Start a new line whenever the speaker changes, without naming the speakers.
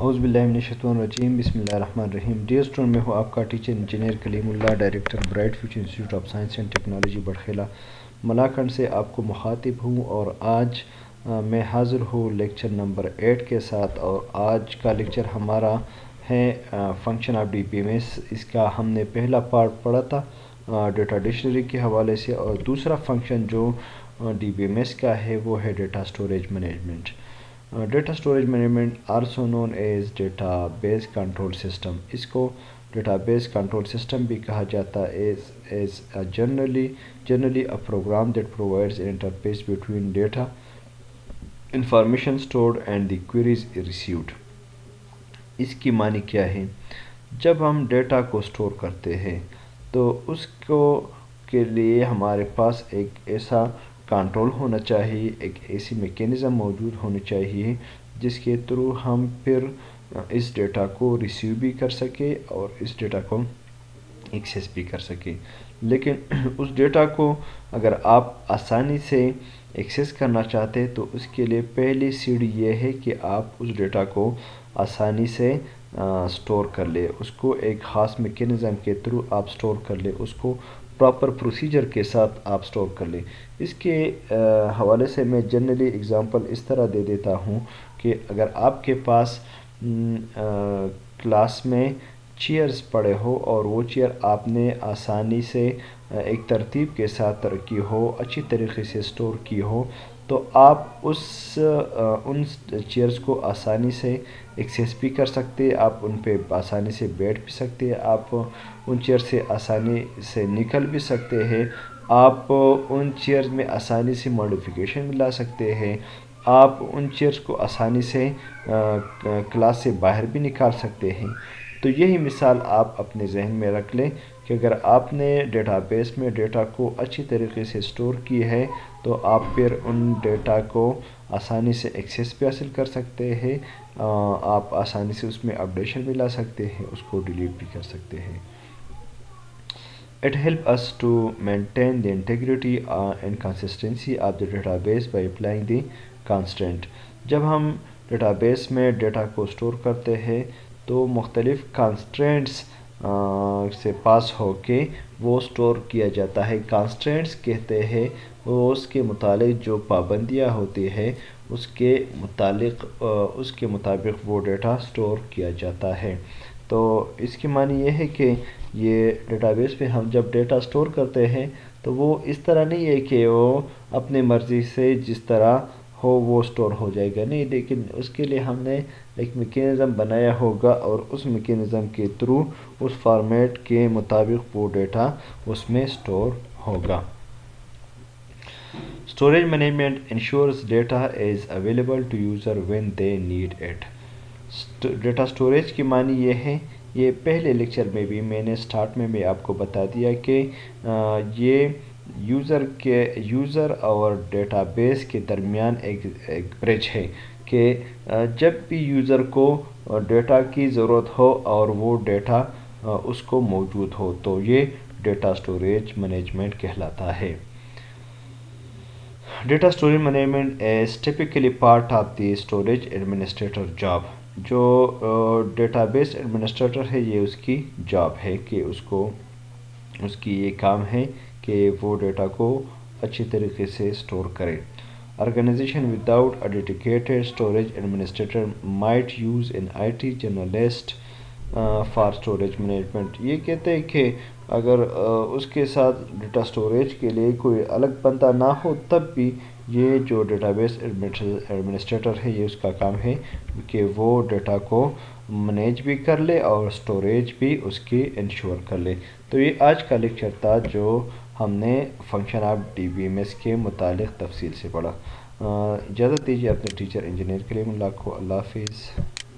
اعوذ باللہ من الشیطان الرجیم، بسم اللہ الرحمن الرحیم۔ ڈیئر اسٹوڈنٹ، میں ہوں آپ کا teacher engineer Kaleemullah, director bright future institute of science and technology Batkhela Malakand سے آپ کو مخاطب ہوں، اور آج میں حاضر ہوں لیکچر نمبر 8 کے ساتھ۔ اور آج کا لیکچر ہمارا ہے function of D B M S. اس کا ہم نے پہلا پارٹ پڑھا تھا ڈیٹا ڈکشنری کے حوالے سے، اور دوسرا فنکشن جو ڈی بی ایم ایس کا ہے وہ ہے data storage management. Data storage management also known as database control system, اس کو ڈیٹا بیس کنٹرول سسٹم بھی کہا جاتا ہے، as generally a program that provides an interface between data information stored and the queries received۔ اس کی معنی کیا ہے؟ جب ہم ڈیٹا کو سٹور کرتے ہیں تو اس کو کے لیے ہمارے پاس ایک ایسا کنٹرول ہونا چاہیے، ایک ایسی میکینزم موجود ہونی چاہیے جس کے تھرو ہم پھر اس ڈیٹا کو ریسیو بھی کر سکیں اور اس ڈیٹا کو ایکسیس بھی کر سکیں۔ لیکن اس ڈیٹا کو اگر آپ آسانی سے ایکسیس کرنا چاہتے تو اس کے لیے پہلی سیڑھی یہ ہے کہ آپ اس ڈیٹا کو آسانی سے سٹور کر لیں، اس کو ایک خاص میکینزم کے تھرو آپ سٹور کر لیں، اس کو پراپر پروسیجر کے ساتھ آپ سٹور کر لیں۔ اس کے حوالے سے میں جنرلی اگزامپل اس طرح دے دیتا ہوں کہ اگر آپ کے پاس کلاس میں چیئرز پڑے ہو اور وہ چیئر آپ نے آسانی سے ایک ترتیب کے ساتھ رکھی ہو، اچھی طریقے سے سٹور کی ہو، تو آپ ان چیئرز کو آسانی سے ایکسیس بھی کر سکتے، آپ ان پہ آسانی سے بیٹھ بھی سکتے، آپ ان چیئر سے آسانی سے نکل بھی سکتے ہیں، آپ ان چیئرز میں آسانی سے ماڈیفیکیشن بھی لا سکتے ہیں، آپ ان چیئرز کو آسانی سے کلاس سے باہر بھی نکال سکتے ہیں۔ تو یہی مثال آپ اپنے ذہن میں رکھ لیں کہ اگر آپ نے ڈیٹا بیس میں ڈیٹا کو اچھی طریقے سے سٹور کی ہے تو آپ پھر ان ڈیٹا کو آسانی سے ایکسیس بھی حاصل کر سکتے ہیں، آپ آسانی سے اس میں اپڈیشن بھی لا سکتے ہیں، اس کو ڈیلیٹ بھی کر سکتے ہیں۔ It helps us to maintain the integrity and consistency of the database by applying the constraint۔ جب ہم ڈیٹا بیس میں ڈیٹا کو سٹور کرتے ہیں تو مختلف کانسٹرینٹس سے پاس ہو کے وہ سٹور کیا جاتا ہے۔ کانسٹرینٹس کہتے ہیں وہ اس کے متعلق جو پابندیاں ہوتی ہے اس کے مطابق وہ ڈیٹا سٹور کیا جاتا ہے۔ تو اس کی معنی یہ ہے کہ یہ ڈیٹا بیس پہ ہم جب ڈیٹا سٹور کرتے ہیں تو وہ اس طرح نہیں ہے کہ وہ اپنی مرضی سے جس طرح ہو وہ سٹور ہو جائے گا، نہیں، لیکن اس کے لیے ہم نے ایک میکینزم بنایا ہوگا اور اس میکینزم کے تھرو اس فارمیٹ کے مطابق وہ ڈیٹا اس میں سٹور ہوگا۔ Storage management ensures data is available to user when they need it۔ Data storage کی معنی یہ ہے، یہ پہلے لیکچر میں بھی میں نے سٹارٹ میں آپ کو بتا دیا کہ یہ یوزر اور ڈیٹا بیس کے درمیان ایک برج ہے کہ جب بھی یوزر کو ڈیٹا کی ضرورت ہو اور وہ ڈیٹا اس کو موجود ہو تو یہ ڈیٹا سٹوریج مینجمنٹ کہلاتا ہے۔ Data storage management is typically part of the storage administrator job. جو ڈیٹا بیس ایڈمنسٹریٹر ہے یہ اس کی جاب ہے کہ اس کی یہ کام ہے کہ وہ ڈیٹا کو اچھی طریقے سے سٹور کرے۔ Organization without a dedicated storage administrator might use an IT generalist for storage management۔ یہ کہتے ہیں کہ اگر اس کے ساتھ ڈیٹا سٹوریج کے لیے کوئی الگ بندہ نہ ہو تب بھی یہ جو ڈیٹا بیس ایڈمنسٹریٹر ہے یہ اس کا کام ہے کہ وہ ڈیٹا کو مینیج بھی کر لے اور سٹوریج بھی اس کی انشور کر لے۔ تو یہ آج کا لیکچر تھا جو ہم نے function of D B M S کے متعلق تفصیل سے پڑھا۔ اجازت دیجیے اپنے ٹیچر انجینئر کلیم اللہ کو۔ اللہ حافظ۔